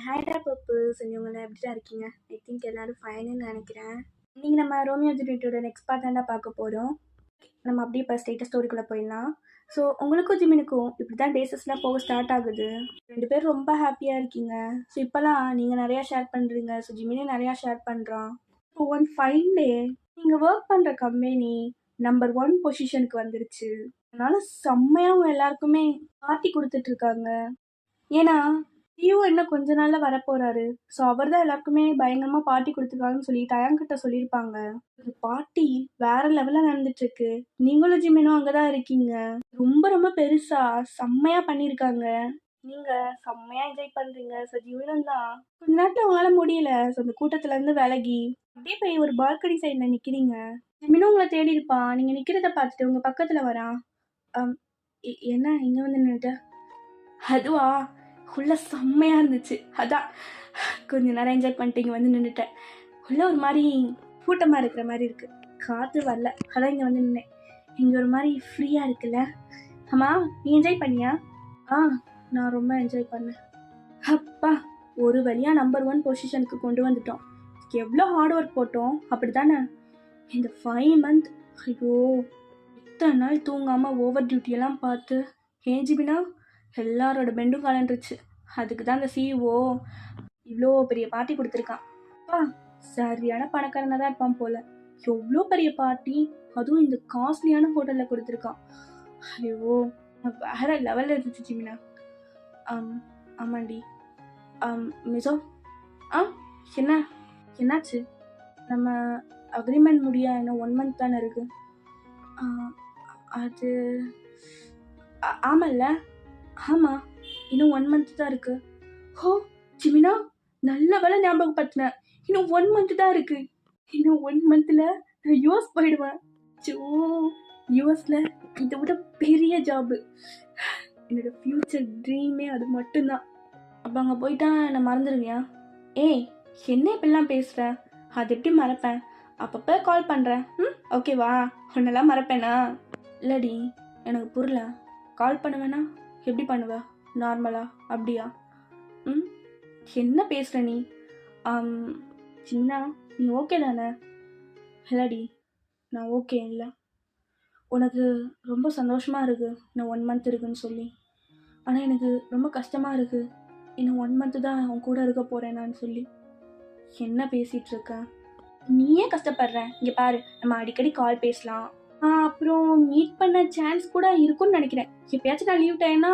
ஹாய்டா பர்பிள்ஸ் இவங்களாம் எப்படி தான் இருக்கீங்க? ஐ திங்க் எல்லாரும் ஃபைன்னு நினைக்கிறேன். இன்னைக்கு நம்ம ரோமியோ ஜூலியட்டோட நெக்ஸ்ட் பார்ட் தான்டா பார்க்க போகிறோம். நம்ம அப்படியே இப்போ ஸ்டேட்டஸ் ஸ்டோரிக்குள்ளே போயிடலாம். ஸோ உங்களுக்கும் ஜிமினுக்கும் இப்படி தான் டேஸஸ்லாம் போக ஸ்டார்ட் ஆகுது. 2 பேரும் ரொம்ப ஹாப்பியாக இருக்கீங்க. ஸோ இப்போலாம் நீங்கள் நிறையா ஷேர் பண்ணுறீங்க. ஸோ ஜிமினே நிறையா ஷேர் பண்ணுறான். ஸோ ஒன் ஃபைன் டே நீங்கள் ஒர்க் பண்ணுற கம்பெனி நம்பர் 1 பொசிஷனுக்கு வந்துருச்சு. அதனால செம்மையாக அவங்க எல்லாருக்குமே பார்ட்டி கொடுத்துட்ருக்காங்க. ஏன்னா சிஓ இன்னும் கொஞ்ச நாள்ல வரப்போறாரு. ஸோ அவர் தான் எல்லாருக்குமே பயங்கரமா பார்ட்டி கொடுத்துருக்காருன்னு சொல்லி டயாங்கிட்ட சொல்லியிருப்பாங்க. ஒரு பார்ட்டி வேற லெவல்ல நடந்துட்டு இருக்கு. நீங்களும் ஜிமினும் அங்கதான் இருக்கீங்க. ரொம்ப ரொம்ப பெருசா செம்மையா பண்ணியிருக்காங்க. நீங்க செம்மையா என்ஜாய் பண்றீங்க. ஸோ ஜிமினும் தான் கொஞ்ச நேரத்துல அவங்களால முடியல. ஸோ அந்த கூட்டத்துல இருந்து விலகி அப்படியே போய் ஒரு பால்கனி சைட்ல நிக்கிறீங்க. ஜிமினும் உங்களை தேடி இருப்பான். நீங்க நிக்கிறத பார்த்துட்டு உங்க பக்கத்துல வரான். என்ன இங்க வந்து நின்னுட்ட? அதுவா உள்ள செம்மையாக இருந்துச்சு. அதான் கொஞ்ச நேரம் என்ஜாய் பண்ணிட்டு இங்கே வந்து நின்றுட்டேன். உள்ள ஒரு மாதிரி கூட்டமாக இருக்கிற மாதிரி இருக்குது. காற்று வரல, அதான் இங்கே வந்து நின்னேன். இங்கே ஒரு மாதிரி ஃப்ரீயாக இருக்குல்ல. ஆமாம், நீ என்ஜாய் பண்ணியா? நான் ரொம்ப என்ஜாய் பண்ணேன். அப்பா, ஒரு வழியாக நம்பர் 1 பொசிஷனுக்கு கொண்டு வந்துட்டோம். எவ்வளோ ஹார்ட் ஒர்க் போட்டோம் அப்படி தானே? இந்த 5 மந்த் ஐயோ இத்தனை நாள் தூங்காமல் ஓவர் டியூட்டியெல்லாம் பார்த்து ஏஜிபினா எல்லாரோட பெண்டும் கலண்டுருச்சு. அதுக்கு தான் அந்த சிஇஓ இவ்வளோ பெரிய பார்ட்டி கொடுத்துருக்கான். சரியான பணக்காரனாக தான் இருப்பான் போல. எவ்வளோ பெரிய பார்ட்டி, அதுவும் இந்த காஸ்ட்லியான ஹோட்டலில் கொடுத்துருக்கான். ஐயோ வேற லெவலில் இருந்துச்சு ஜிமினா. ஆமாண்டி. மிசோ என்னாச்சு? நம்ம அக்ரிமெண்ட் முடிய இன்னும் 1 மந்த் தானே இருக்கு. அது ஆமாம்ல. ஆமாம், இன்னும் 1 மந்த் தான் இருக்கு. ஹோ ஜிமினா, நல்ல வேலை ஞாபகப்படுத்தினேன். இன்னும் 1 மந்த் தான் இருக்கு. இன்னும் 1 மந்த்தில் நான் யூஎஸ் போயிடுவேன். யூஎஸில் இதை விட பெரிய ஜாபு. என்னோட ஃப்யூச்சர் ட்ரீமே அது மட்டும்தான். அப்போ அங்கே போயிட்டா என்னை மறந்துடுவியா? என்ன இப்படிலாம் பேசுகிற? அது எப்படி மறப்பேன்? அப்பப்போ கால் பண்ணுறேன். ஓகேவா? உன்னெல்லாம் மறப்பேனா? இல்லடி, எனக்கு புரியல. கால் பண்ணுவேனா? எப்படி பண்ணுவ? நார்மலா? அப்படியா? என்ன பேசுகிற நீ? சின்ன நீ ஓகே தானே? இல்லடி, நான் ஓகே இல்லை. உனக்கு ரொம்ப சந்தோஷமாக இருக்குது இன்னும் 1 மந்த் இருக்குன்னு சொல்லி. ஆனால் எனக்கு ரொம்ப கஷ்டமாக இருக்குது. இன்னும் 1 மந்த்து தான் உன் கூட இருக்க போகிறேனான்னு சொல்லி. என்ன பேசிகிட்டு இருக்க? நீயே கஷ்டப்படுற. இங்கே பாரு, நம்ம அடிக்கடி கால் பேசலாம். அப்புறம் மீட் பண்ண சான்ஸ் கூட இருக்குன்னு நினைக்கிறேன். எப்பயாச்சும் நான் லீவ் டைம்னா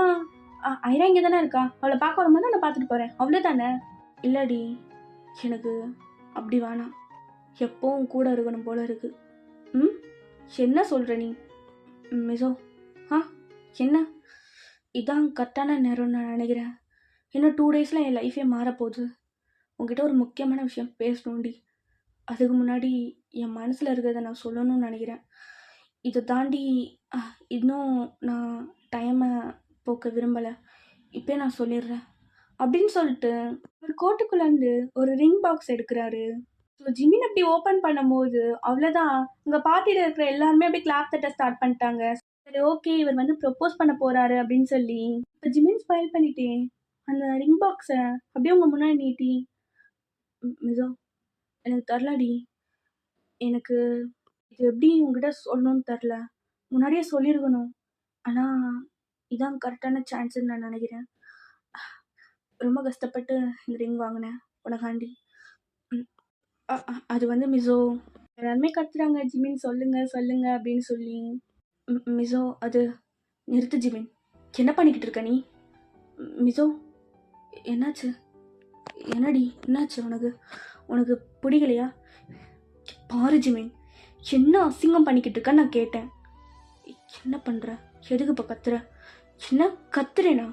ஐரா இங்கே தானே இருக்கா, அவளை பார்க்க வரும்போது நான் பார்த்துட்டு போகிறேன், அவ்வளோதானே? இல்லடி, எனக்கு அப்படி வேணாம். எப்போவும் கூட இருக்கணும் போல இருக்கு. என்ன சொல்கிற நீ? மிசோ என்ன? இதான் கரெக்டான நேரம்னு நான் நினைக்கிறேன். இன்னும் 2 டேஸில் என் லைஃபே மாறப்போகுது. உங்ககிட்ட ஒரு முக்கியமான விஷயம் பேசணும்டி. அதுக்கு முன்னாடி என் மனசில் இருக்கிறத நான் சொல்லணும்னு நினைக்கிறேன். இதை தாண்டி இன்னும் நான் டைமை போக்க விரும்பலை. இப்போ நான் சொல்லிடுறேன் அப்படின்னு சொல்லிட்டு ஒரு கோட்டுக்குள்ளேருந்து ஒரு ரிங் பாக்ஸ் எடுக்கிறாரு. ஸோ ஜிமின் அப்படி ஓப்பன் பண்ணும்போது அவ்வளோதான், இங்கே பார்ட்டியில் இருக்கிற எல்லாருமே அப்படியே கிளாப் தட்ட ஸ்டார்ட் பண்ணிட்டாங்க. சரி ஓகே, இவர் வந்து ப்ரப்போஸ் பண்ண போகிறாரு அப்படின்னு சொல்லி இப்போ ஜிமின் ஸ்மைல் பண்ணிட்டேன். அந்த ரிங் பாக்ஸை அப்படியே உங்கள் முன்னாடி நீட்டி, மிசோ எனக்கு தரலடி. எனக்கு இது எப்படி உங்ககிட்ட சொல்லணும்னு தெரில. முன்னாடியே சொல்லியிருக்கணும். ஆனால் இதான் கரெக்டான சான்ஸுன்னு நான் நினைக்கிறேன். ரொம்ப கஷ்டப்பட்டு இந்த ரிங் வாங்கினேன் உனக்காண்டி. அது வந்து மிசோ, எல்லாருமே கத்துறாங்க ஜிமின் சொல்லுங்க சொல்லுங்க அப்படின்னு சொல்லி. மிசோ அது நிறுத்து ஜிமின். என்ன பண்ணிக்கிட்டு இருக்க நீ? மிசோ என்னாச்சு? என்னடி என்னாச்சு உனக்கு? உனக்கு பிடிக்கலையா? பாரு ஜிமின், என்ன அசிங்கம் பண்ணிக்கிட்டு இருக்க நான் கேட்டேன். என்ன பண்ணுற? எதுக்கு இப்போ கத்துற? என்ன கத்துறேனா?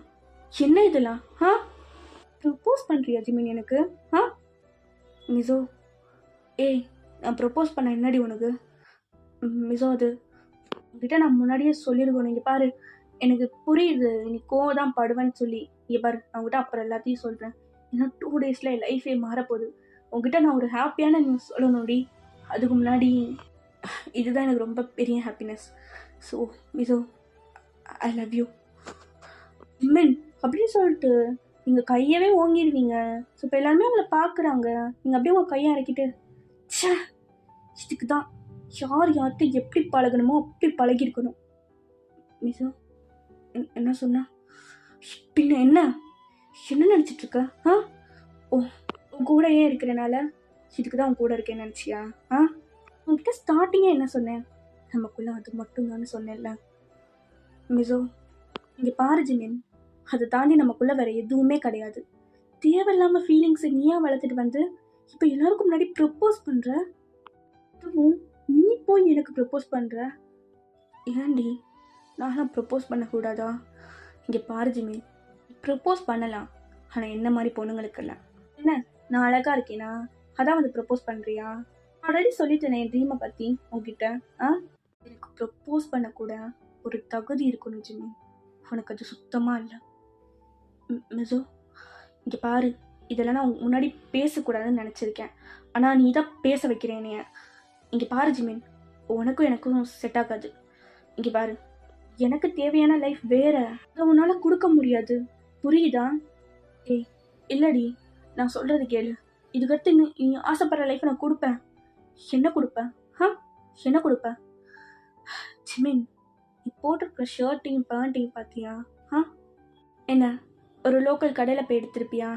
என்ன இதெல்லாம்? ப்ரப்போஸ் பண்ணுறியா ஜிமின் எனக்கு? மிசோ நான் ப்ரப்போஸ் பண்ண என்னடி உனக்கு? மிசோ அது உங்ககிட்ட நான் முன்னாடியே சொல்லியிருக்கணும். இங்கே பாரு, எனக்கு புரியுது நீ கோவம் தான் படுவேன்னு சொல்லி. இங்கே பாரு, நான் உங்ககிட்ட அப்புறம் எல்லாத்தையும் சொல்கிறேன். இன்னும் 2 டேஸில் என் லைஃபே மாறப்போகுது. உங்ககிட்ட நான் ஒரு ஹாப்பியான நியூஸ் சொல்லணும்டி. அதுக்கு முன்னாடி இதுதான் எனக்கு ரொம்ப பெரிய happiness. So Mizo, I love you. Jimin அப்படின்னு சொல்லிட்டு நீங்கள் கையவே ஓங்கிடுவீங்க. ஸோ இப்போ எல்லாருமே உங்களை பார்க்குறாங்க, நீங்கள் அப்படியே உங்கள் கையை இறக்கிட்டு ச்சே இதுக்கு தான் யார் யார்கிட்ட எப்படி பழகணுமோ அப்படி பழகிருக்கணும். மிசோ என்ன சொன்னா? பின்ன என்ன என்ன நினச்சிட்டு இருக்க? ஆ ஓ உன் கூடயே இருக்கிறனால இதுக்கு தான் உன் கூட இருக்கேன்னு நினச்சியா? உங்ககிட்ட ஸ்டார்டிங்கே என்ன சொன்னேன்? நமக்குள்ள அது மட்டும்தான்னு சொன்னேன்ல. மிசோ இங்கே பாரு ஜிமின், அதை தாண்டி நமக்குள்ள வேற எதுவுமே கிடையாது. தேவையில்லாமல் ஃபீலிங்ஸை நீயா வளர்த்துட்டு வந்து இப்போ எல்லாருக்கும் முன்னாடி ப்ரப்போஸ் பண்ணுற. அதுவும் நீ போய் எனக்கு ப்ரப்போஸ் பண்ணுற. ஏன்டி நானும் ப்ரப்போஸ் பண்ணக்கூடாதா? இங்கே பாரு ஜிமின், ப்ரப்போஸ் பண்ணலாம், ஆனால் என்ன மாதிரி பொண்ணுங்களுக்கெல்லாம் என்ன நான் அழகாக இருக்கேனா அதான் வந்து ப்ரப்போஸ் பண்ணுறியா? ஆல்ரெடி சொல்லிட்டேனே என் ட்ரீமை பற்றி உங்ககிட்ட. எனக்கு ப்ரப்போஸ் பண்ணக்கூட ஒரு தகுதி இருக்கணும் ஜிமின், உனக்கு அது சுத்தமாக இல்லை. மிசோ இங்கே பாரு, இதெல்லாம் நான் முன்னாடி பேசக்கூடாதுன்னு நினச்சிருக்கேன், ஆனால் நீ தான் பேச வைக்கிறேனே. இங்கே பாரு ஜிமின், உனக்கும் எனக்கும் செட் ஆகாது. இங்கே பாரு, எனக்கு தேவையான லைஃப் வேற, அதை உன்னால் கொடுக்க முடியாது, புரியுதா? ஏய் இல்லடி, நான் சொல்கிறது கேளு. இதுக்கடுத்து நீ ஆசைப்படுற லைஃப் நான் கொடுப்பேன். என்ன கொடுப்பேன்? என்ன கொடுப்பேன்? ஜிமின், நீ போட்டிருக்கிற ஷர்ட்டையும் பேண்ட்டையும் பார்த்தியா? என்ன ஒரு லோக்கல் கடையில் போய் எடுத்திருப்பியா?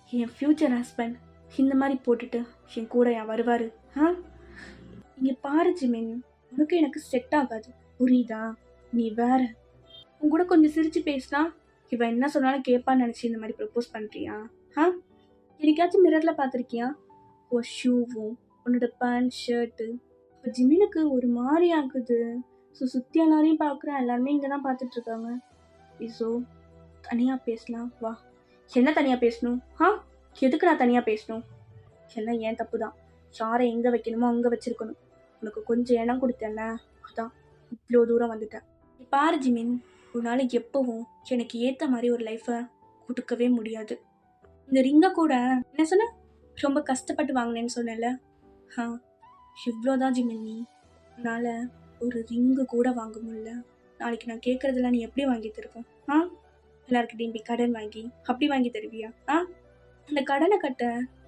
என் ஃப்யூச்சர் ஹஸ்பண்ட் இந்த மாதிரி போட்டுட்டு என் கூட என் வருவார்? இங்கே பாரு ஜிமின், உனக்கு எனக்கு செட் ஆகாது, புரியுதா? நீ வேற. உன் கூட கொஞ்சம் சிரித்து பேசினா இவன் என்ன சொன்னாலும் கேட்பான்னு நினச்சி இந்த மாதிரி ப்ரப்போஸ் பண்ணுறியா? எனக்காச்சும் மிரரில் பார்த்துருக்கியா? உன் ஷூவும் உன்னோட பேண்ட் ஷர்ட்டு இப்போ ஜிமினுக்கு ஒரு மாதிரி ஆகுது. ஸோ சுற்றி எல்லாரையும் பார்க்குறேன், எல்லாருமே இங்கே தான் பார்த்துட்ருக்காங்க. ஸோ தனியாக பேசலாம் வா. என்ன தனியாக பேசணும்? எதுக்கு நான் தனியாக பேசணும்? எல்லாம் ஏன் தப்பு தான். யாரை எங்கே வைக்கணுமோ அங்கே வச்சுருக்கணும். உனக்கு கொஞ்சம் இடம் கொடுத்தேன்ல, அதான் இவ்வளோ தூரம் வந்துட்டேன். பாரு ஜிமின், உன்னால் எப்பவும் எனக்கு ஏற்ற மாதிரி ஒரு லைஃப்பை கொடுக்கவே முடியாது. இந்த ரிங்கை கூட என்ன சொன்ன, ரொம்ப கஷ்டப்பட்டு வாங்கினேன்னு சொன்னேன்ல. இவ்வளோதான் ஜிமின், நீ உன்னால் ஒரு ரிங்கு கூட வாங்க முடியல. நாளைக்கு நான் கேட்குறதெல்லாம் நீ எப்படி வாங்கி தருவேன்? எல்லாருக்கிட்டையும் போய் கடன் வாங்கி அப்படி வாங்கி தருவியா? அந்த கடனை கட்ட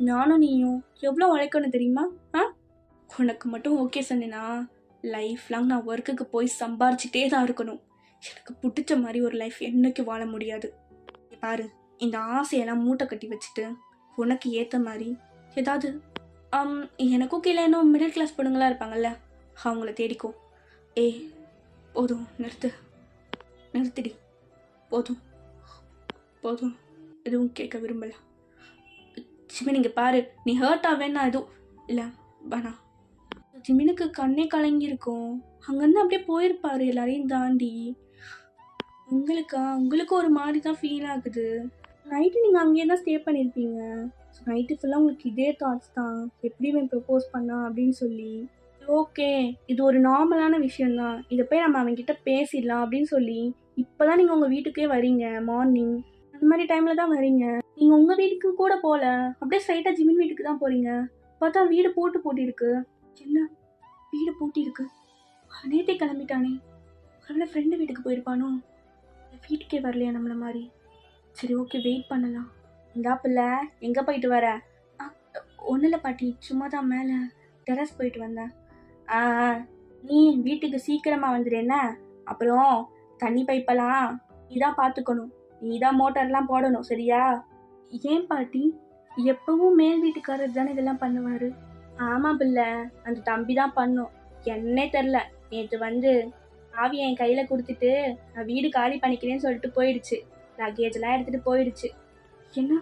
நானும் நீயும் எவ்வளோ உழைக்கணும் தெரியுமா? உனக்கு மட்டும் ஓகே சொன்னேன்னா லைஃப் லாங் நான் ஒர்க்குக்கு போய் சம்பாரிச்சிட்டே தான் இருக்கணும். எனக்கு பிடிச்ச மாதிரி ஒரு லைஃப் என்னைக்கு வாழ முடியாது. பாரு, இந்த ஆசையெல்லாம் மூட்டை கட்டி வச்சுட்டு உனக்கு ஏற்ற மாதிரி ஏதாவது எனக்கும் கீழே இன்னும் மிடில் கிளாஸ் பொண்ணுங்களாம் இருப்பாங்கல்ல, அவங்கள தேடிக்கோ. போதும், நிறுத்திடி, போதும் போதும், எதுவும் கேட்க விரும்பல. ஜிமின் இங்கே பாரு, நீ ஹர்ட் ஆவேன்னா எதுவும் இல்லை வேணாம். ஜிமினுக்கு கண்ணே கலங்கியிருக்கும், அங்கேருந்து அப்படியே போயிருப்பாரு எல்லாரையும் தாண்டி. உங்களுக்கு ஒரு மாதிரி தான் ஃபீல் ஆகுது. நைட்டு நீங்கள் அங்கேயே தான் ஸ்டே பண்ணியிருப்பீங்க. ஸோ நைட்டு ஃபுல்லாக உங்களுக்கு இதே தாட்ஸ் தான், எப்படி அவன் ப்ரப்போஸ் பண்ணா அப்படின்னு சொல்லி. ஓகே, இது ஒரு நார்மலான விஷயந்தான், இதை போய் நம்ம அவன்கிட்ட பேசிடலாம் அப்படின்னு சொல்லி இப்போ தான் நீங்கள் உங்கள் வீட்டுக்கே வரீங்க. மார்னிங் அந்த மாதிரி டைமில் தான் வரீங்க. நீங்கள் உங்கள் வீட்டுக்கு கூட போகல, அப்படியே ஸ்ட்ரைட்டாக ஜிமின் வீட்டுக்கு தான் போகிறீங்க. பார்த்தா வீடு பூட்டிருக்கு. என்ன வீடு பூட்டிருக்கு? நேற்றே கிளம்பிட்டானே, அவளை ஃப்ரெண்டு வீட்டுக்கு போயிருப்பானோ? வீட்டுக்கே வரலையா நம்மள மாதிரி? சரி ஓகே, வெயிட் பண்ணலாம். இந்தா பிள்ளை, எங்கே போயிட்டு வர? ஒன்றும் இல்லை பாட்டி, சும்மா தான் மேலே டெரஸ் போயிட்டு வந்தேன். நீ வீட்டுக்கு சீக்கிரமாக வந்துடு என்ன? அப்புறம் தண்ணி பைப்பெல்லாம் நீ தான் பார்த்துக்கணும், நீ தான் மோட்டர்லாம் போடணும், சரியா? ஏன் பாட்டி, எப்பவும் மேல் வீட்டுக்காரர் தானே இதெல்லாம் பண்ணுவார். ஆமாம் பிள்ளை, அந்த தம்பி தான் பண்ணும். என்னே தெரில, நேற்று வந்து ஆவி என் கையில் கொடுத்துட்டு நான் வீடு காலி பண்ணிக்கிறேன்னு சொல்லிட்டு போயிடுச்சு. லக்கேஜெல்லாம் எடுத்துகிட்டு போயிடுச்சு. என்ன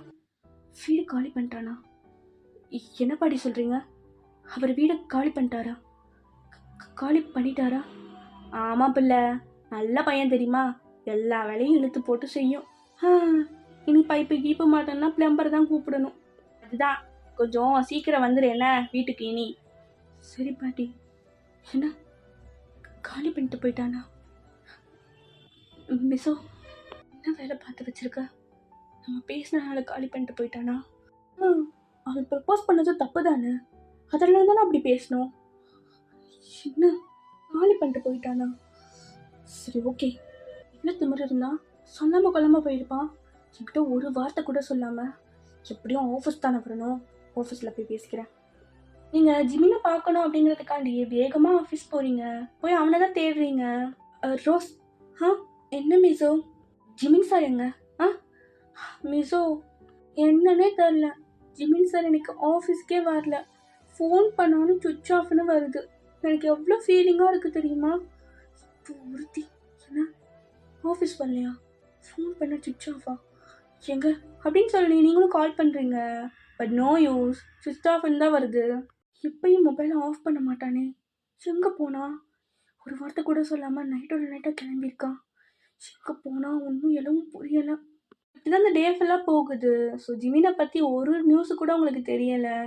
வீடு காலி பண்ணிட்டானா? என்ன பாட்டி சொல்கிறீங்க? அவர் வீடை காலி பண்ணிட்டாரா? காலி பண்ணிட்டாரா? ஆமாம் பிள்ளை, நல்ல பையன் தெரியுமா, எல்லா வேலையும் இழுத்து போட்டு செய்யும். இனி பைப்பு கீப்பு மாட்டேன்னா பிளம்பர் தான் கூப்பிடணும். அதுதான், கொஞ்சம் சீக்கிரம் வந்துடு என்ன வீட்டுக்கு இனி. சரி பாட்டி. என்ன காலி பண்ணிட்டு போயிட்டானா? மிசோ என்ன வேலை பார்த்து வச்சிருக்க? நம்ம பேசினால காலி பண்ணிட்டு போயிட்டானா? அவன் ப்ரப்போஸ் பண்ணதும் தப்பு தானே, அதெல்லாம் தானே அப்படி பேசணும். என்ன காலி பண்ணிட்டு போயிட்டானா? சரி ஓகே, இவ்வளோ திமிரு இருந்தா சொல்லாமல் கொல்லாமல் போயிருப்பான். என்கிட்ட ஒரு வார்த்தை கூட சொல்லாமல் எப்படியும் ஆஃபீஸ் தானே வரணும், ஆஃபீஸில் போய் பேசிக்கிறேன். நீங்கள் ஜிமினை பார்க்கணும் அப்படிங்கிறதுக்காண்டி வேகமாக ஆஃபீஸ் போகிறீங்க, போய் அவனை தான் தேடுறீங்க. ரோஸ், ஆ என்ன மிசோ, ஜிமின் சார் எங்க? ஆ மிசோ, என்னன்னே தெரில, ஜிமின் சார் எனக்கு ஆஃபீஸ்க்கே வரல, ஃபோன் பண்ணாலும் சுவிட்ச் ஆஃப்னு வருது. எனக்கு எவ்வளோ ஃபீலிங்காக இருக்குது தெரியுமா? ஒருத்தி என்ன ஆஃபீஸ் வரலையா, ஃபோன் பண்ண சுவிட்ச் ஆஃபா, எங்க அப்படின்னு சொல்லி நீங்களும் கால் பண்ணுறீங்க, பட் நோ யூஸ், சுவிட்ச் ஆஃப்னு தான் வருது. இப்பயும் மொபைலை ஆஃப் பண்ண மாட்டானே, எங்கே போனா? ஒரு வார்த்தை கூட சொல்லாமல் நைட்டோட நைட்டாக கிளம்பியிருக்கான். எங்கே போனால் ஒன்றும் எதுவும் புரியலை. இப்படிதான் இந்த டே ஃபுல்லாக போகுது. ஸோ ஜிமினை பற்றி ஒரு நியூஸு கூட உங்களுக்கு தெரியலை,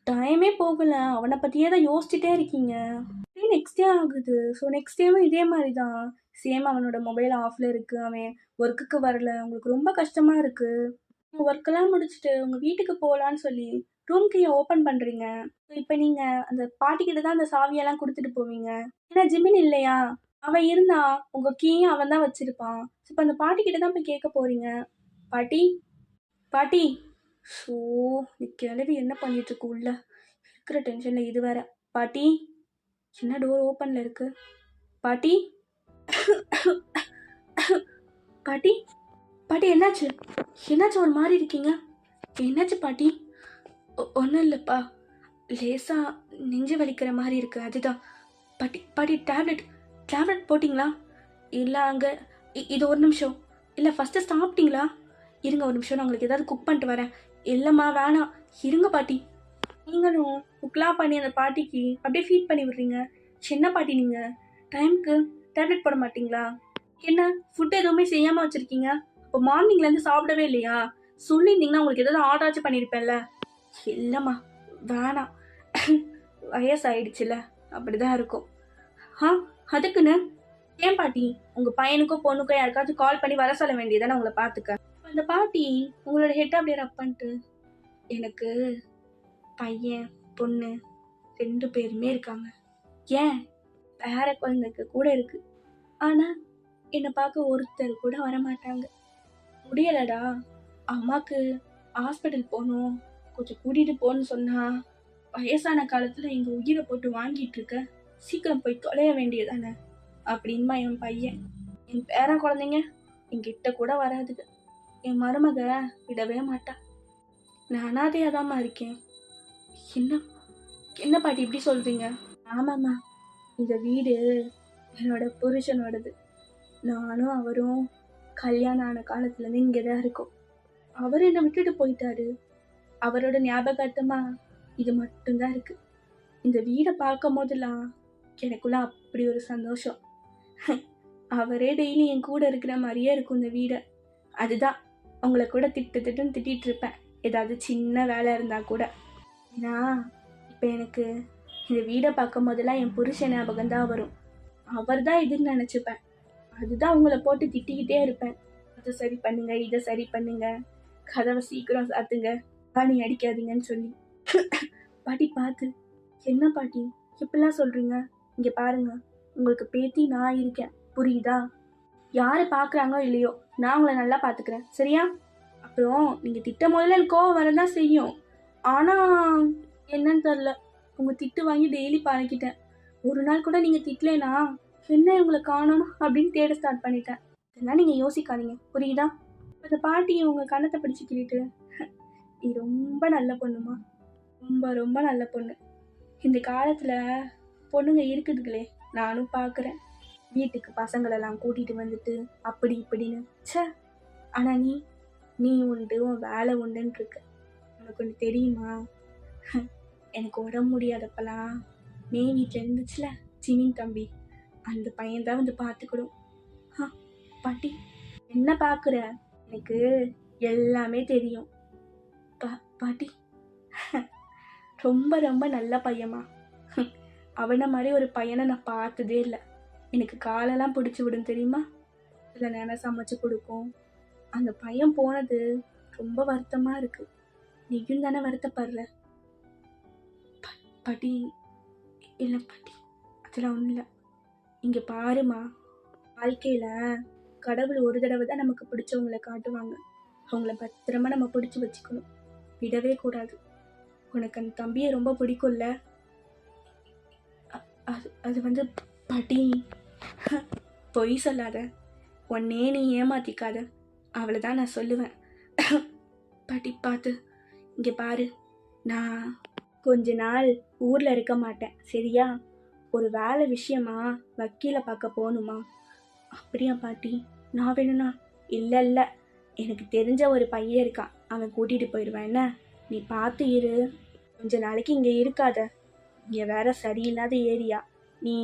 டைமே போகலை, அவனை பற்றியே தான் யோசிச்சுட்டே இருக்கீங்க. நெக்ஸ்ட் டே ஆகுது. ஸோ நெக்ஸ்ட் டேவும் இதே மாதிரி தான், சேம் அவனோட மொபைல் ஆஃபில் இருக்குது, அவன் ஒர்க்குக்கு வரல, உங்களுக்கு ரொம்ப கஷ்டமாக இருக்குது. உங்கள் ஒர்க்கெல்லாம் முடிச்சுட்டு உங்கள் வீட்டுக்கு போகலான்னு சொல்லி ரூம் கீயை ஓப்பன் பண்ணுறீங்க. இப்போ நீங்கள் அந்த பாட்டிக்கிட்ட தான் அந்த சாவியெல்லாம் கொடுத்துட்டு போவீங்க, ஏன்னா ஜிமின் இல்லையா, அவன் இருந்தா உங்கள் கீயும் அவன் தான் வச்சுருப்பான். இப்போ அந்த பாட்டிக்கிட்ட தான் போய் கேட்க போகிறீங்க, பாட்டி பாட்டி. ஸோ நீ கிளவி என்ன பண்ணிட்டுருக்கு உள்ள இருக்கிற டென்ஷனில் இது வேற. பாட்டி, என்ன டோர் ஓப்பனில் இருக்கு? பாட்டி பாட்டி பாட்டி என்னாச்சு? என்னாச்சு ஒரு மாதிரி இருக்கீங்க? என்னாச்சு பாட்டி? ஒன்றும் இல்லைப்பா, லேசாக நெஞ்சு வலிக்கிற மாதிரி இருக்கு, அதுதான். பாட்டி பாட்டி டேப்லெட் போட்டிங்களா? இல்லை அங்கே இது ஒரு நிமிஷம், இல்லை ஃபஸ்ட்டு சாப்பிட்டீங்களா? இருங்க ஒரு நிமிஷம், நான் உங்களுக்கு ஏதாவது குக் பண்ணிட்டு வரேன். இல்லைம்மா வேணாம், இருங்க பாட்டி. நீங்களும் குக்லாம் பண்ணி அந்த பாட்டிக்கு அப்படியே ஃபீட் பண்ணி விடுறீங்க. சின்ன பாட்டி, நீங்கள் டைமுக்கு டேப்லெட் போட மாட்டிங்களா? என்ன ஃபுட் எதுவுமே செய்யாமல் வச்சுருக்கீங்க? இப்போ மார்னிங்லேருந்து சாப்பிடவே இல்லையா? சொல்லியிருந்தீங்கன்னா உங்களுக்கு ஏதாவது ஆர்டராச்சும் பண்ணியிருப்பேன்ல. இல்லைம்மா வேணாம், வயசாயிடுச்சுல, அப்படி தான் இருக்கும். அதுக்குன்னு ஏன் பாட்டி, உங்கள் பையனுக்கோ பொண்ணுக்கோ யாருக்காச்சும் கால் பண்ணி வர சொல்ல வேண்டியதானே உங்களை பார்த்துக்க. அந்த பாட்டி உங்களோட ஹெட் அப்படியே ரப் பண்ணிட்டு, எனக்கு பையன் பொண்ணு 2 பேருமே இருக்காங்க, ஏன் வேற குழந்தைக்கு கூட இருக்கு, ஆனால் என்னை பார்க்க ஒருத்தர் கூட வரமாட்டாங்க. முடியலடா, அம்மாவுக்கு ஹாஸ்பிட்டல் போகணும், கொஞ்சம் கூட்டிகிட்டு போன்னு சொன்னா, வயசான காலத்தில் எங்கள் உயிரை போட்டு வாங்கிட்டு இருக்க, சீக்கிரம் போய் தொலைய வேண்டியதானே அப்படின்மா என் பையன். என் பேரன் குழந்தைங்க என்கிட்ட கூட வராதுங்க, என் மருமக விடவே மாட்டா. நான் அனாதையாக தாம்மா இருக்கேன். என்ன பாட்டி இப்படி சொல்கிறீங்க? ஆமாம்மா, இந்த வீடு என்னோட புருஷனோடது. நானும் அவரும் கல்யாணம் ஆன காலத்துலேருந்து இங்கே தான் இருக்கோம். அவர் என்னை விட்டுட்டு போயிட்டாரு, அவரோட ஞாபகார்த்தமாக இது மட்டும்தான் இருக்குது. இந்த வீடை பார்க்கும் போதெல்லாம் எனக்குள்ள அப்படி ஒரு சந்தோஷம். அவரே டெய்லி என் கூட இருக்கிற மாதிரியே இருக்கும் இந்த வீடை. அதுதான் உங்களை கூட திட்டுன்னு திட்டிகிட்டு இருப்பேன், ஏதாவது சின்ன வேலை இருந்தால் கூட. ஏன்னா இப்போ எனக்கு இந்த வீடை பார்க்கும் போதெல்லாம் என் புருஷன் ஞாபகம் தான் வரும். அவர் தான் இதுன்னு நினச்சிப்பேன். அதுதான் உங்களை போட்டு திட்டிக்கிட்டே இருப்பேன், அதை சரி பண்ணுங்க, இதை சரி பண்ணுங்க, கதவை சீக்கிரம் சாத்துங்க, பாணி அடிக்காதீங்கன்னு சொல்லி. பாட்டி பார்த்து, என்ன பாட்டி இப்படிலாம் சொல்கிறீங்க? இங்கே பாருங்க, உங்களுக்கு பேத்தி நான் இருக்கேன், புரியுதா? யாரை பார்க்குறாங்களோ இல்லையோ, நான் உங்களை நல்லா பார்த்துக்கிறேன், சரியா? அப்புறம் நீங்கள் திட்டம் முதல்ல எனக்கு கோவம் வரதான் செய்யும், ஆனால் என்னன்னு தெரில, உங்கள் திட்டு வாங்கி டெய்லி பழகிட்டேன். ஒரு நாள் கூட நீங்கள் திட்டலைனா என்ன இவங்களை காணோம் அப்படின்னு தேட ஸ்டார்ட் பண்ணிட்டேன். இதெல்லாம் நீங்கள் யோசிக்காதீங்க, புரியுதா? அந்த பாட்டியை உங்கள் கண்ணத்தை பிடிச்சிக்கிட்டு, நீ ரொம்ப நல்ல பொண்ணுமா, ரொம்ப ரொம்ப நல்ல பொண்ணு. இந்த காலத்தில் பொண்ணுங்க இருக்குதுங்களே, நானும் பார்க்குறேன். வீட்டுக்கு பசங்களெல்லாம் கூட்டிகிட்டு வந்துட்டு அப்படி இப்படின்னு, சே. ஆனால் நீ உண்டு, உன் வேலை உண்டுன்னு இருக்கு. உனக்கு ஒன்று தெரியுமா? எனக்கு உடம்பு முடியாதப்பெல்லாம் வீட்டில் இருந்துச்சுல ஜிமின் தம்பி, அந்த பையன்தான் வந்து பார்த்துக்கிடும். பாட்டி என்ன பார்க்குற, எனக்கு எல்லாமே தெரியும். பாட்டி ரொம்ப ரொம்ப நல்ல பையமா. அவனை மாதிரி ஒரு பையனை நான் பார்த்ததே இல்லை. எனக்கு காலெல்லாம் பிடிச்சி விடும் தெரியுமா, இல்லை நேரம் சமைச்சு கொடுக்கும். அந்த பையன் போனது ரொம்ப வருத்தமாக இருக்குது. நீயும் தானே வருத்தப்படுற? பாட்டி இல்லை பாட்டி, அதெல்லாம் ஒன்றும் இல்லை. இங்கே பாருமா, வாழ்க்கையில் கடவுள் ஒரு தடவை தான் நமக்கு பிடிச்சவங்களை காட்டுவாங்க. அவங்கள பத்திரமா நம்ம பிடிச்சி வச்சுக்கணும், விடவே கூடாது. உனக்கு அந்த தம்பியை ரொம்ப பிடிக்கும்ல? அது அது வந்து பாட்டி, பொய் சொல்லாத, உன்னே நீ ஏமாத்திக்காத, அவ்வளோதான் நான் சொல்லுவேன். பாட்டி பார்த்து, இங்கே பாரு, நான் கொஞ்ச நாள் ஊரில் இருக்க மாட்டேன், சரியா? ஒரு வேலை விஷயமா வக்கீலை பார்க்க போகணுமா? அப்படியா பாட்டி? நான் வேணும்னா? இல்லை இல்லை, எனக்கு தெரிஞ்ச ஒரு பையன் இருக்கான், அவன் கூட்டிகிட்டு போயிடுவேன். என்ன, நீ பார்த்து இரு, கொஞ்ச நாளைக்கு இங்கே இருக்காத, இங்கே வேற சரியில்லாத ஏரியா, நீ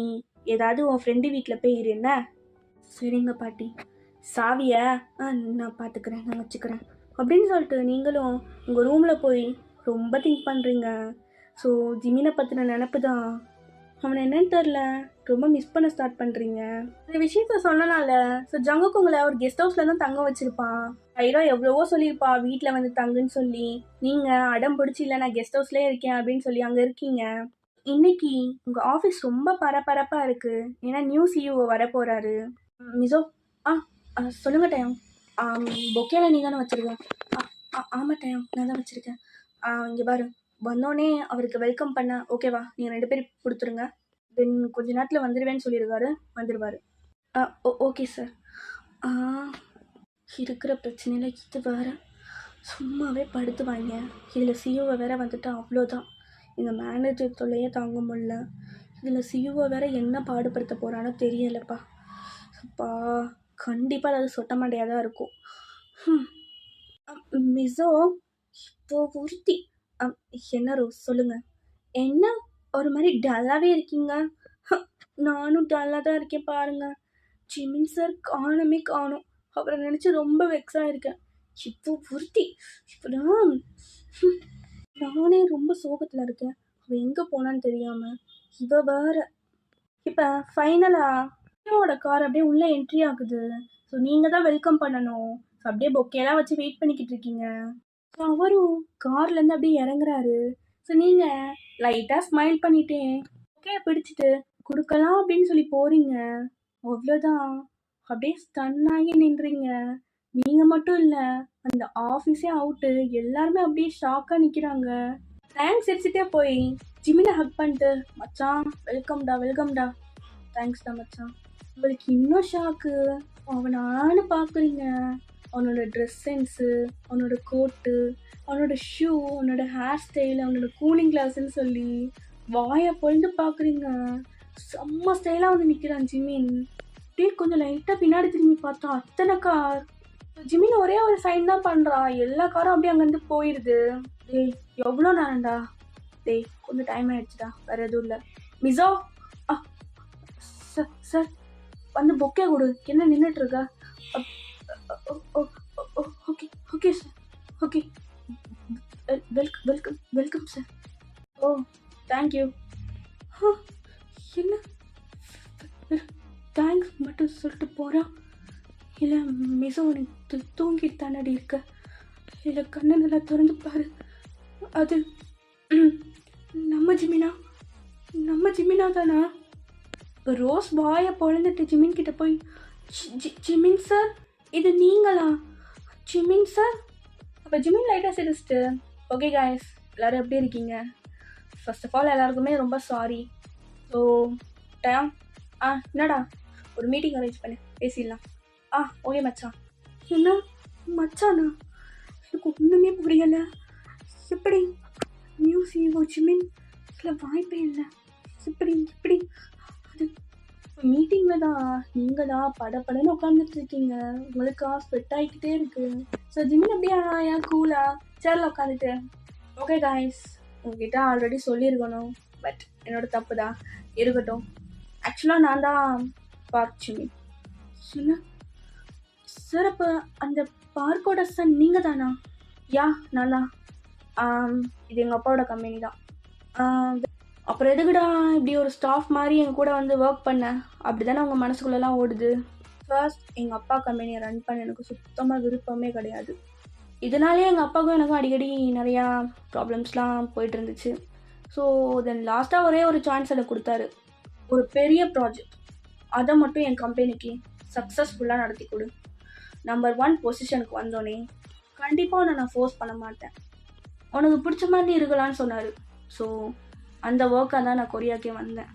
ஏதாவது உன் ஃப்ரெண்டு வீட்டில் போய் இரு. என்ன? சரிங்க பாட்டி, சாவியை நான் பார்த்துக்கிறேன், நான் வச்சுக்கிறேன் அப்படின்னு சொல்லிட்டு நீங்களும் உங்கள் ரூமில் போய் ரொம்ப திங்க் பண்ணுறீங்க. ஸோ ஜிமினை பற்றின நினப்பு தான். அவனை என்னன்னு தெரில, ரொம்ப மிஸ் பண்ண ஸ்டார்ட் பண்ணுறீங்க. இந்த விஷயத்த சொல்லலாம்ல. ஸோ ஜங்குக்கு உங்களை ஒரு கெஸ்ட் ஹவுஸில் தான் தங்க வச்சுருப்பான். ஐரா எவ்வளவோ சொல்லியிருப்பா வீட்டில் வந்து தங்குன்னு சொல்லி. நீங்கள் அடம் பிடிச்சி இல்லை நான் கெஸ்ட் ஹவுஸ்லேயே இருக்கேன் அப்படின்னு சொல்லி அங்கே இருக்கீங்க. இன்னைக்கு உங்கள் ஆஃபீஸ் ரொம்ப பரபரப்பாக இருக்குது, ஏன்னா நியூ சிஇஓ வர போகிறாரு. மிசோ, சொல்லுங்கள் டயம். பொக்கேல நீ தானே வச்சுருக்கேன்? ஆமாம் டயம், நான் தான் வச்சுருக்கேன். இங்கே பாரு, வந்தோடனே அவருக்கு வெல்கம் பண்ண ஓகேவா? நீங்கள் 2 பேரும் கொடுத்துருங்க. தென் கொஞ்ச நேரத்தில் வந்துடுவேன்னு சொல்லியிருக்காரு, வந்துடுவார். Okay sir. இருக்கிற பிரச்சனையில் இது வேறு சும்மாவே படுத்துவாங்க. இதில் சிஇஓவை வேற வந்துட்டு அவ்வளோதான். இந்த மேனேஜர் தொல்லையே தாங்க முடியல. இதில் சிஇஓவை வேற என்ன பாடுபடுத்த போகிறானோ தெரியலப்பா. அப்பா, கண்டிப்பாக அது சொட்ட மாட்டையாக தான் இருக்கும். மிசோ, இப்போ உறுத்தி என்ன ரோஸ் சொல்லுங்க. என்ன ஒரு மாதிரி டல்லாகவே இருக்கீங்க? நானும் டல்லாக தான் இருக்கேன் பாருங்க. ஜிமின் சார் காணுமே காணும், அவரை நினச்சி ரொம்ப வெக்ஸாக இருக்கேன். இப்போ உறுத்தி, இப்போதான் நானே ரொம்ப சோகத்தில் இருக்கேன். அவள் எங்கே போனான்னு தெரியாமல். இவ வேற இப்போ ஃபைனலாக கார் அப்படியே உள்ளே என்ட்ரி ஆகுது. ஸோ நீங்கள் தான் வெல்கம் பண்ணணும். ஸோ அப்படியே பொக்கேலாம் வச்சு வெயிட் பண்ணிக்கிட்டு இருக்கீங்க. ஸோ அவரும் கார்லேருந்து அப்படியே இறங்குறாரு. ஸோ நீங்கள் லைட்டாக ஸ்மைல் பண்ணிட்டேன் ஓகே பிடிச்சிட்டு கொடுக்கலாம் அப்படின்னு சொல்லி போகிறீங்க. அவ்வளோதான், அப்படியே ஸ்டன் ஆகி நின்றீங்க. நீங்கள் மட்டும் இல்லை, அந்த ஆஃபீஸே அவுட்டு, எல்லாருமே அப்படியே ஷாக்காக நிற்கிறாங்க. தேங்க்ஸ் எடுத்துகிட்டே போய் ஜிமினை ஹக் பண்ணிட்டு, மச்சான் வெல்கம்டா வெல்கம்டா. தேங்க்ஸ்டா மச்சான். உங்களுக்கு இன்னும் ஷாக்கு, அவனான்னு பார்க்குறீங்க. அவனோட ட்ரெஸ் சென்ஸு, அவனோட கோட்டு, அவனோட ஷூ, அவனோட ஹேர் ஸ்டைல், அவனோட கூலிங் கிளாஸ்ன்னு சொல்லி வாயை பொழுது பார்க்குறீங்க. செம்ம ஸ்டைலாக வந்து நிற்கிறான் ஜிமின். அப்படியே கொஞ்சம் லைட்டாக பின்னாடி திரும்பி பார்த்தா அத்தனை கார். ஜிமின் ஒரே ஒரு சைன் தான் பண்ணுறான், எல்லா காரும் அப்படியே அங்கேருந்து போயிடுது. டேய் எவ்வளோ நேரம்டா? டேய் கொஞ்சம் டைம் ஆகிடுச்சுடா, வேறு எதுவும் இல்லை. மிசோ, சார் வந்து பொக்கே கொடு, என்ன நின்றுட்டுருக்க? Okay okay sir, okay welcome welcome sir. Oh thank you. என்ன தேங்க்ஸ் மட்டும் சொல்லிட்டு போகிறான்? இல்லை மிசோ உனக்கு தூங்கிட்டு தானடி இருக்க? இல்லை கண்ணை நல்லா திறந்து பாரு, அது நம்ம ஜிமினா தானா? இப்போ ரோஸ் வாயை பொழந்துட்டு ஜிமின் கிட்ட போய், ஜிமின் சார் இது நீங்களா? Jimin sir. அப்போ ஜிமின் லைட்டாக சிரிச்சிட்டு, ஓகே காய்ஸ் எல்லோரும் எப்படி இருக்கீங்க? ஃபர்ஸ்ட் ஆஃப் ஆல் எல்லாருக்குமே ரொம்ப சாரி. ஸோ டைம் என்னடா ஒரு மீட்டிங் அரேஞ்ச் பண்ணு, பேசிடலாம். ஓகே மச்சான். என்ன மச்சானா? எனக்கு ஒன்றுமே புரியலை. எப்படி நியூ சிஇஓ ஜிமின்? இதில் வாய்ப்பே இல்லை. இப்படி அது மீட்டிங்கில் தான் நீங்கள் தான் படப்படன்னு உட்காந்துட்டு இருக்கீங்க, உங்களுக்கு ஸ்வெட் ஆகிக்கிட்டே இருக்கு. ஸோ ஜிமின் அப்படியே ஏன் கூலா சேரில் உட்காந்துட்டு, ஓகே காய்ஸ் உங்ககிட்ட ஆல்ரெடி சொல்லியிருக்கணும், பட் என்னோட தப்பு தான், இருக்கட்டும். ஆக்சுவலாக நான் தான் பார்க் ஜிமின். என்ன சார், அப்போ அந்த பார்க்கோட சன் நீங்கள் தானா? யா நான் தான். இது எங்கள் அப்பாவோட கம்பெனி தான். அப்புறம் எதுக்குடா இப்படி ஒரு ஸ்டாஃப் மாதிரி எங்கள் கூட வந்து ஒர்க் பண்ணேன்? அப்படி தானே உங்கள் மனசுக்குள்ளெல்லாம் ஓடுது. ஃபர்ஸ்ட் எங்கள் அப்பா கம்பெனியை ரன் பண்ண எனக்கு சுத்தமாக விருப்பமே கிடையாது. இதனாலே எங்கள் அப்பாவுக்கும் எனக்கும் அடிக்கடி நிறையா ப்ராப்ளம்ஸ்லாம் போயிட்டு இருந்துச்சு. ஸோ தென் லாஸ்ட்டாக ஒரே ஒரு சான்ஸ் எனக்கு கொடுத்தாரு, ஒரு பெரிய ப்ராஜெக்ட், அதை மட்டும் என் கம்பெனிக்கு சக்ஸஸ்ஃபுல்லாக நடத்தி கொடு. நம்பர் 1 பொசிஷனுக்கு வந்தோடனே கண்டிப்பாக உன்னை நான் ஃபோர்ஸ் பண்ண மாட்டேன். உனக்கு பிடிச்ச மாதிரி இருக்கலான்னு சொன்னார். ஸோ அந்த ஒர்க்காக தான் நான் கொரியாக்கே வந்தேன்.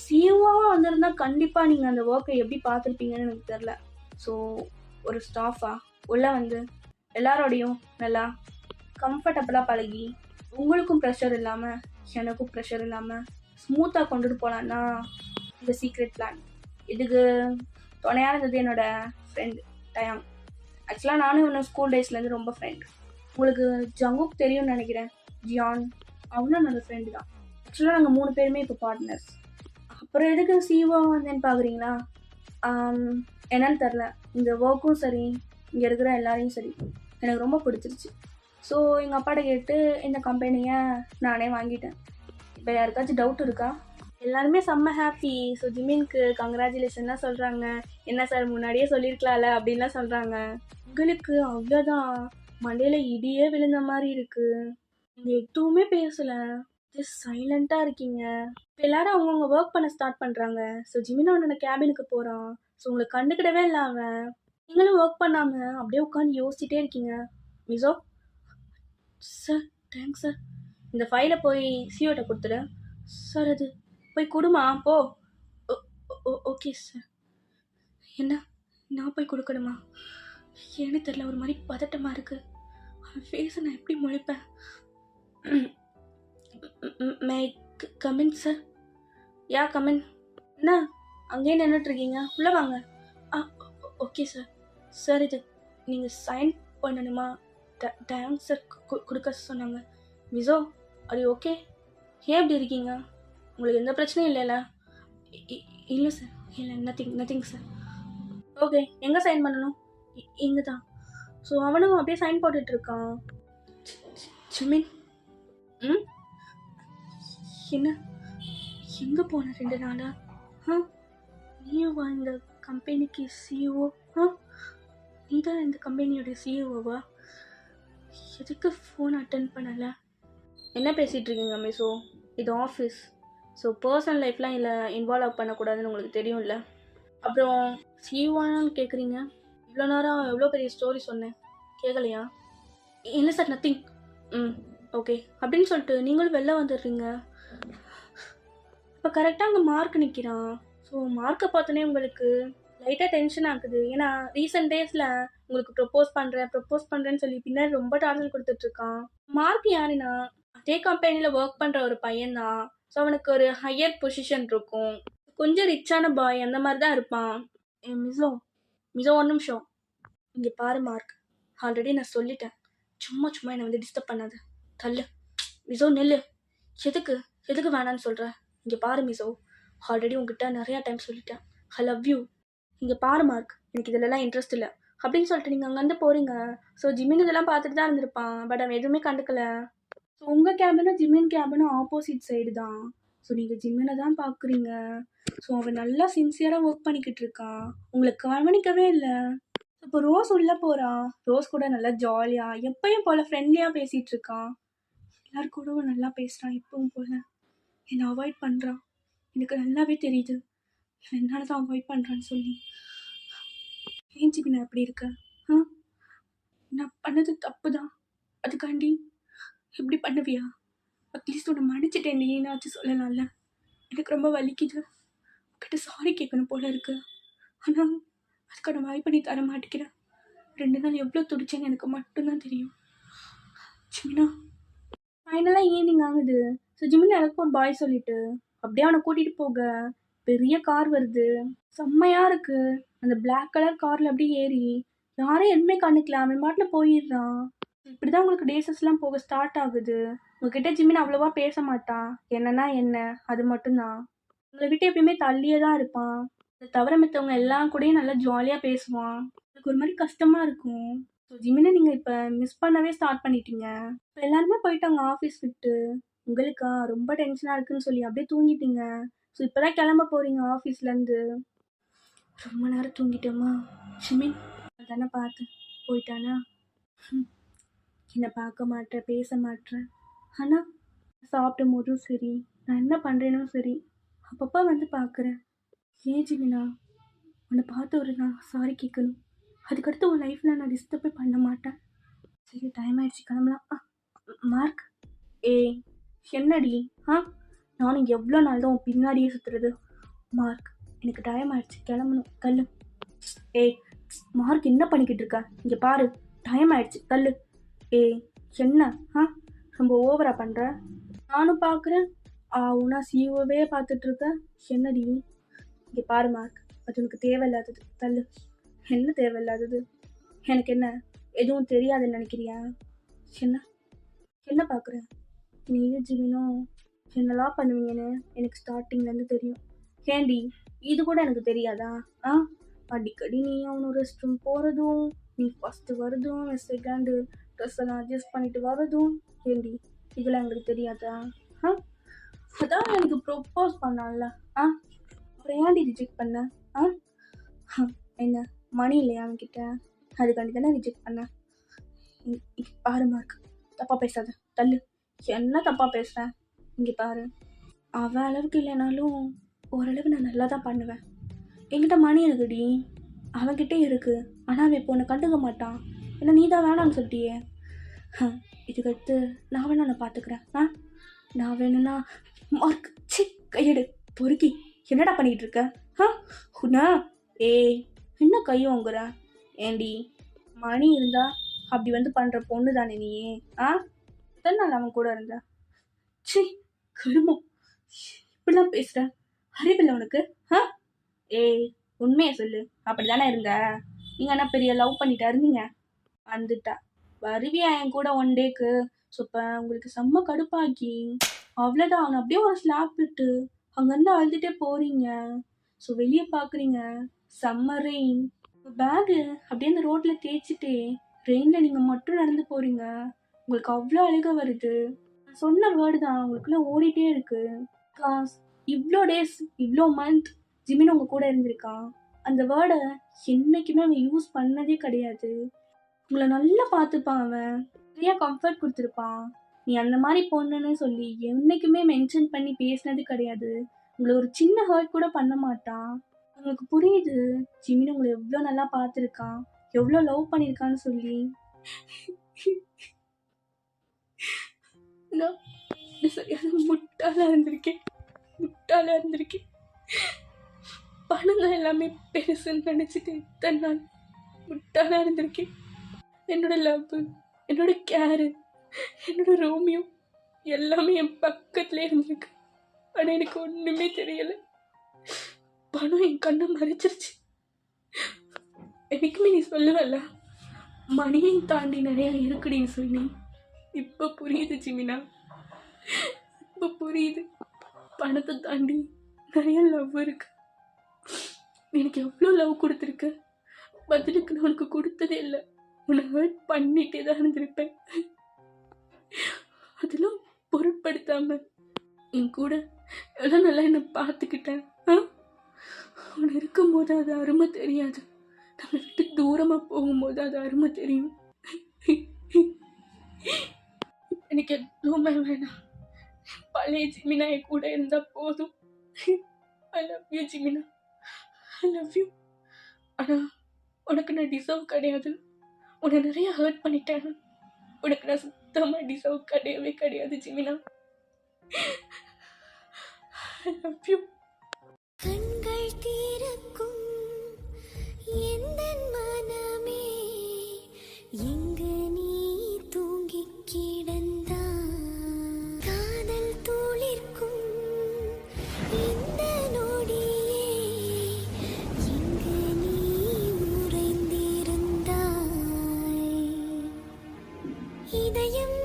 சிஓவாக வந்திருந்தா கண்டிப்பாக நீங்கள் அந்த ஒர்க்கை எப்படி பார்த்துருப்பீங்கன்னு எனக்கு தெரில. ஸோ ஒரு ஸ்டாஃபா உள்ளே வந்து எல்லாரோடையும் நல்லா கம்ஃபர்டபுளாக பழகி உங்களுக்கும் ப்ரெஷர் இல்லாமல் எனக்கும் ப்ரெஷர் இல்லாமல் ஸ்மூத்தாக கொண்டுட்டு போகலான்னா இந்த சீக்ரெட் பிளான். இதுக்கு துணையாக இருந்தது என்னோடய ஃப்ரெண்டு டயாங். ஆக்சுவலாக நானும் இன்னும் ஸ்கூல் டேஸ்லேருந்து ரொம்ப ஃப்ரெண்ட். உங்களுக்கு ஜங்குக் தெரியும்னு நினைக்கிறேன். ஜியான் அவனும் என்னோடய ஃப்ரெண்டு தான். ஆக்சுவலாக நாங்கள் 3 பேருமே இப்போ பார்ட்னர்ஸ். அப்புறம் எதுக்கு சிஓவாக வந்தேன்னு பார்க்குறீங்களா? என்னன்னு தெரில, இந்த ஒர்க்கும் சரி இங்கே இருக்கிற எல்லாரையும் சரி எனக்கு ரொம்ப பிடிச்சிருச்சு. ஸோ எங்கள் அப்பாட்ட கேட்டு இந்த கம்பெனியை நானே வாங்கிட்டேன். இப்போ யாருக்காச்சும் டவுட் இருக்கா? எல்லாருமே செம்ம ஹாப்பி. ஸோ ஜிமினுக்கு கங்க்ராச்சுலேஷன்லாம் சொல்கிறாங்க. என்ன சார் முன்னாடியே சொல்லியிருக்கலாம்ல அப்படின்லாம் சொல்கிறாங்க. உங்களுக்கு அவ்வளோதான், மண்டையில் இடியே விழுந்த மாதிரி இருக்குது. நீங்கள் எதுவுமே பேசலை, ஜஸ்ட் சைலண்ட்டாக இருக்கீங்க. இப்போ எல்லாரும் அவங்கவுங்க ஒர்க் பண்ண ஸ்டார்ட் பண்ணுறாங்க. ஸோ ஜிமினோட கேபினுக்கு போகிறான். ஸோ உங்களை கண்டுக்கிடவே இல்லை அவன். நீங்களும் ஒர்க் பண்ணாமல் அப்படியே உட்காந்து யோசிச்சுட்டே இருக்கீங்க. Mizo sir, thanks sir. இந்த ஃபைலை போய் சிஓட்ட கொடுத்துடு. சார் அது போய் கொடுமா போ. Okay sir. என்ன நான் போய் கொடுக்கணுமா? ஏன்னு தெரில, ஒரு மாதிரி பதட்டமாக இருக்குது. அவன் ஃபேஸை நான் எப்படி முழிப்பேன்? May come in sir? Yeah come in. என்ன அங்கேயே நின்றுட்டுருக்கீங்க? உள்ளே வாங்க. Okay sir. சார் இது நீங்கள் சைன் பண்ணணுமா? தேங்க்ஸ் சார் கொடுக்க சொன்னாங்க. மிசோ அது ஓகே? ஏன் எப்படி இருக்கீங்க? உங்களுக்கு எந்த பிரச்சனையும் இல்லைல்ல? இல்லை சார், இல்லை, நத்திங் சார். ஓகே, எங்கே சைன் பண்ணணும்? இங்கே தான். ஸோ அவனும் அப்படியே சைன் போட்டுட்ருக்கான். ஜிமின் என்ன எங்கே போன 2 நாளாக? நீவா இந்த கம்பெனிக்கு சிஇஓ? நீ தான் இந்த கம்பெனியோட சிஇஓவா? எதுக்கு ஃபோன் அட்டன் பண்ணலை? என்ன பேசிகிட்டு இருக்கீங்க மிஸோ? இது ஆஃபீஸ். ஸோ பர்சனல் லைஃப்லாம் இல்லை இன்வால்வ் பண்ணக்கூடாதுன்னு உங்களுக்கு தெரியும்ல. அப்புறம் சிஇஓன்னு கேட்குறீங்க. இவ்வளோ நேரம் எவ்வளோ பெரிய ஸ்டோரி சொன்னேன், கேட்கலையா? இல்லை சார், நத்திங். ஓகே அப்படின்னு சொல்லிட்டு நீங்களும் வெளில வந்துடுறீங்க. இப்போ கரெக்டாக அங்கே மார்க் நிற்கிறான். ஸோ மார்க்கை பார்த்தோன்னே உங்களுக்கு லைட்டாக டென்ஷன் ஆகுது. ஏன்னா ரீசெண்ட் டேஸில் உங்களுக்கு ப்ரப்போஸ் பண்ணுறேன்னு சொல்லி பின்னாடி ரொம்ப டார்ச்சர் கொடுத்துட்ருக்கான். மார்க் யாருன்னா அதே கம்பெனியில் ஒர்க் பண்ணுற ஒரு பையன்தான். ஸோ அவனுக்கு ஒரு ஹையர் பொசிஷன் இருக்கும், கொஞ்சம் ரிச்சான பாய் அந்த மாதிரி தான் இருப்பான். மிசோ 1 நிமிஷம் இங்கே பாரு மார்க், ஆல்ரெடி நான் சொல்லிட்டேன், சும்மா என்னை வந்து டிஸ்டர்ப் பண்ணாது. தள்ளு மிசோ, நெல்லு. எதுக்கு வேணான்னு சொல்கிற? இங்கே பாரு மிசோ, ஆல்ரெடி உங்ககிட்ட நிறையா டைம் சொல்லிட்டேன், ஐ லவ் யூ. இங்கே பாரு மார்க், எனக்கு இதிலலாம் இன்ட்ரெஸ்ட் இல்லை அப்படின்னு சொல்லிட்டு நீங்கள் அங்கேருந்து போகிறீங்க. ஸோ ஜிமின் இதெல்லாம் பார்த்துட்டு தான் இருந்திருப்பான். பட் அவன் எதுவுமே கண்டுக்கல. ஸோ உங்கள் கேபினும் ஜிமின் கேபினும் ஆப்போசிட் சைடு தான். ஸோ நீங்கள் ஜிமினை தான் பார்க்குறீங்க. ஸோ அவன் நல்லா சின்சியராக ஒர்க் பண்ணிக்கிட்டு இருக்கான், உங்களுக்கு கவனிக்கவே இல்லை. இப்போ ரோஸ் உள்ளே போகிறான். ரோஸ் கூட நல்லா ஜாலியாக எப்பயும் போல் ஃப்ரெண்ட்லியாக பேசிகிட்டு இருக்கான். எல்லாரு கூடவும் நல்லா பேசுகிறான் எப்பவும் போல். என்னை அவாய்ட் பண்ணுறான், எனக்கு நல்லாவே தெரியுது என்னால் தான் அவாய்ட் பண்ணுறான்னு சொல்லி. ஏன் ஜிபி நான் எப்படி இருக்கேன்? நான் பண்ணது தப்பு தான், அதுக்காண்டி எப்படி பண்ணுவியா? அட்லீஸ்ட் உன்னை மன்னிச்சிட்டேன், நீனாச்சும் சொல்லலாம்ல. எனக்கு ரொம்ப வலிக்குது, உங்ககிட்ட சாரி கேட்கணும் போல இருக்கு. ஆனால் அதுக்கான வாய்ப்பு நீ தர மாட்டேங்கிறேன். 2 நாள் எவ்வளோ துடிச்சேன்னு எனக்கு மட்டும்தான் தெரியும். ஜிமினா ஃபைனலாக ஈவினிங் ஆகுது. ஸோ ஜிமினா எனக்கு ஒரு பாய் சொல்லிட்டு அப்படியே அவனை கூட்டிகிட்டு போக பெரிய கார் வருது, செம்மையாக இருக்குது. அந்த பிளாக் கலர் காரில் அப்படியே ஏறி யாரும் எதுவுமே கண்டுக்கல, அவன் பாட்டில் போயிடுறான். இப்படி தான் உங்களுக்கு டேஸஸ்லாம் போக ஸ்டார்ட் ஆகுது. உங்ககிட்ட ஜிமின் அவ்வளோவா பேச மாட்டான், என்னன்னா என்ன அது மட்டும்தான். உங்களை விட்டு எப்பயுமே தள்ளியே தான் இருப்பான். அதை தவிர மற்றவங்க எல்லாம் கூடயும் நல்லா ஜாலியாக பேசுவான். எனக்கு ஒரு மாதிரி கஷ்டமாக இருக்கும். ஸோ ஜிமினை நீங்கள் இப்போ மிஸ் பண்ணவே ஸ்டார்ட் பண்ணிட்டீங்க. இப்போ எல்லாருமே போயிட்டாங்க ஆஃபீஸ் விட்டு. உங்களுக்கா ரொம்ப டென்ஷனாக இருக்குன்னு சொல்லி அப்படியே தூங்கிட்டீங்க. ஸோ இப்போ தான் கிளம்ப போகிறீங்க ஆஃபீஸ்லேருந்து. ரொம்ப நேரம் தூங்கிட்டோமா? ஜிமின் தானே பார்த்தேன், போயிட்டானா? என்னை பார்க்க மாட்டேன், பேச மாட்டேன். ஆனால் சாப்பிடும் போதும் சரி, நான் என்ன பண்ணுறேனும் சரி, அப்பப்போ வந்து பார்க்குறேன். ஏன் ஜிமினா, உன்னை பார்த்து ஒரு நான் சாரி கேட்கணும், அதுக்கடுத்து உன் லைஃப்பில் நான் டிஸ்டர்பே பண்ண மாட்டேன். சரி டைம் ஆயிடுச்சு கிளம்பலாம். மார்க், ஏய் என்னடி? ஆ நானும் எவ்வளோ நாள் தான் உன் பின்னாடியே சுற்றுறது. மார்க், எனக்கு டைம் ஆயிடுச்சு கிளம்பணும் கல்லு. ஏய் மார்க், என்ன பண்ணிக்கிட்டு இருக்க? இங்கே பாரு, டைம் ஆயிடுச்சு கல்லு. ஏய் என்ன? ரொம்ப ஓவரா பண்ணுற. நானும் பார்க்குறேன். உனா சிஓவே பார்த்துட்டு இருக்க. என்னடி? இங்கே பாரு மார்க், அது உனக்கு தேவையில்லாதது தள்ளு. என்ன தேவையில்லாதது? எனக்கு என்ன எதுவும் தெரியாதுன்னு நினைக்கிறியா? என்ன என்ன பார்க்குற? நீயும் ஜிமினும் என்னெல்லாம் பண்ணுவீங்கன்னு எனக்கு ஸ்டார்டிங்லேருந்து தெரியும். ஏண்டி இது கூட எனக்கு தெரியாதா? அடிக்கடி நீ அவனு ரெஸ்ட் ரூம் போகிறதும், நீ ஃபஸ்ட்டு வரதும், செகண்டு ட்ரெஸ் எல்லாம் அட்ஜஸ்ட் பண்ணிட்டு வரதும், ஏண்டி இதெல்லாம் எங்களுக்கு தெரியாதா? அதான் எனக்கு ப்ரொப்போஸ் பண்ணான்ல. அப்புறம் ஏன்டி ரிஜெக்ட் பண்ண? என்ன மணி இல்லையா அவன்கிட்ட? அதுக்காண்டி தானே ரிஜெக்ட் பண்ண. பாரு மார்க், தப்பாக பேசாத தள்ளு. என்ன தப்பாக பேசுகிறேன்? இங்கே பாரு, அவன் அளவுக்கு இல்லைனாலும் ஓரளவு நான் நல்லா தான் பண்ணுவேன். என்கிட்ட மணி இருக்குடி, அவன்கிட்டே இருக்கு. ஆனால் அவன் இப்போ உன்னை கண்டுக்க மாட்டான். ஏன்னா நீ தான் வேணான்னு சொல்லிட்டியே. இதுக்கடுத்து நான் வேணா உன்னை பார்த்துக்கிறேன். நான் வேணும்னா மார்க், சி கையெடு பொறுக்கி. என்னடா பண்ணிக்கிட்டு இருக்க? உன்னா ஏய் என்ன கையோங்கிற? ஏண்டி மணி இருந்தா அப்படி வந்து பண்ணுற பொண்ணு தானே நீ? எத்தனை நாள் அவன் கூட இருந்த? சி கருமம், இப்படிலாம் பேசுகிற. அறிவில்லை உனக்கு? ஏய் உண்மையை சொல்லு, அப்படி தானே இருந்த? நீங்கள் என்ன பெரிய லவ் பண்ணிட்டா இருந்தீங்க? வந்துட்டா வருவியா என் கூட ஒன் டேக்கு? ஸோ இப்போ உங்களுக்கு செம்ம கடுப்பாக்கி அவ்வளோதான், அவனை அப்படியே ஒரு ஸ்லாப் விட்டு அங்கேருந்து அழுதுகிட்டே போகிறீங்க. ஸோ வெளியே பார்க்குறீங்க செம்ம ரெயின், பேகு அப்படியே அந்த ரோட்டில் தேய்ச்சிட்டே ரெயினில் நீங்கள் மட்டும் நடந்து போகிறீங்க. உங்களுக்கு அவ்வளோ அழுக வருது. நான் சொன்ன வேர்டு தான் உங்களுக்குள்ளே ஓடிட்டே இருக்கு. காஸ் இவ்வளோ டேஸ் இவ்வளோ மந்த் ஜிமின் உங்கள் கூட இருந்திருக்கான். அந்த வேர்டை என்றைக்குமே அவன் யூஸ் பண்ணதே கிடையாது. உங்களை நல்லா பார்த்துப்பான், அவன் நிறையா கம்ஃபர்ட் கொடுத்துருப்பான். நீ அந்த மாதிரி பொண்ணுன்னு சொல்லி என்றைக்குமே மென்ஷன் பண்ணி பேசினது கிடையாது. உங்களை ஒரு சின்ன ஹர்ட் கூட பண்ண மாட்டான். உங்களுக்கு புரியுது ஜிமின் உங்களை எவ்வளோ நல்லா பார்த்துருக்கான், எவ்வளோ லவ் பண்ணியிருக்கான்னு சொல்லி. நான் சரியான முட்டாளாக இருந்திருக்கேன். பணங்கள் எல்லாமே பெருசுன்னு நினச்சிட்டு இத்தனை நாள் முட்டாளாக இருந்திருக்கேன். என்னோட லவ், என்னோட கேரு, என்னோட ரோமியோ எல்லாமே என் பக்கத்துலேயே இருந்திருக்கு. ஆனால் எனக்கு ஒன்றுமே தெரியலை. பணம் என் கண்ணை மறைச்சிருச்சு. எனக்குமே நீ சொல்லுவல்ல மணியையும் தாண்டி நிறையா இருக்குடின்னு சொல்லி. இப்போ புரியுது ஜிமினா, இப்போ புரியுது. பணத்தை தாண்டி நிறைய லவ் இருக்கு. எனக்கு எவ்வளோ லவ் கொடுத்துருக்க, பதிலுக்கு நான் உனக்கு கொடுத்ததே இல்லை. உன்னை ஹர்ட் பண்ணிட்டே தான் இருந்திருப்பேன். அதெல்லாம் பொருட்படுத்தாம என் கூட எவ்வளோ நல்லா என்னை பார்த்துக்கிட்டேன். உன்னை இருக்கும்போது அது அருமை தெரியாது, நம்மளை விட்டு தூரமாக போகும்போது அது அருமை தெரியும். எனக்கு எதுவுமே வேணாம், பழைய ஜிமினா என் கூட இருந்தால் போதும். I love you Jimina, I love you. ஆனால் உனக்கு நான் டிசர்வ் கிடையாது. உன்னை நிறைய ஹர்ட் பண்ணிட்டேன். உனக்கு நான் சுத்தமாக டிசர்வ் கிடையவே கிடையாது ஜிமினா. I love you. கண்கள் தீரக்கும் எந்தன் மனமே, எங்கு நீ தூங்கி கிடந்தா காதல் துளிர்க்கும் இந்த நொடியே, எங்கு நீ உறைந்திருந்தாய் இதயம்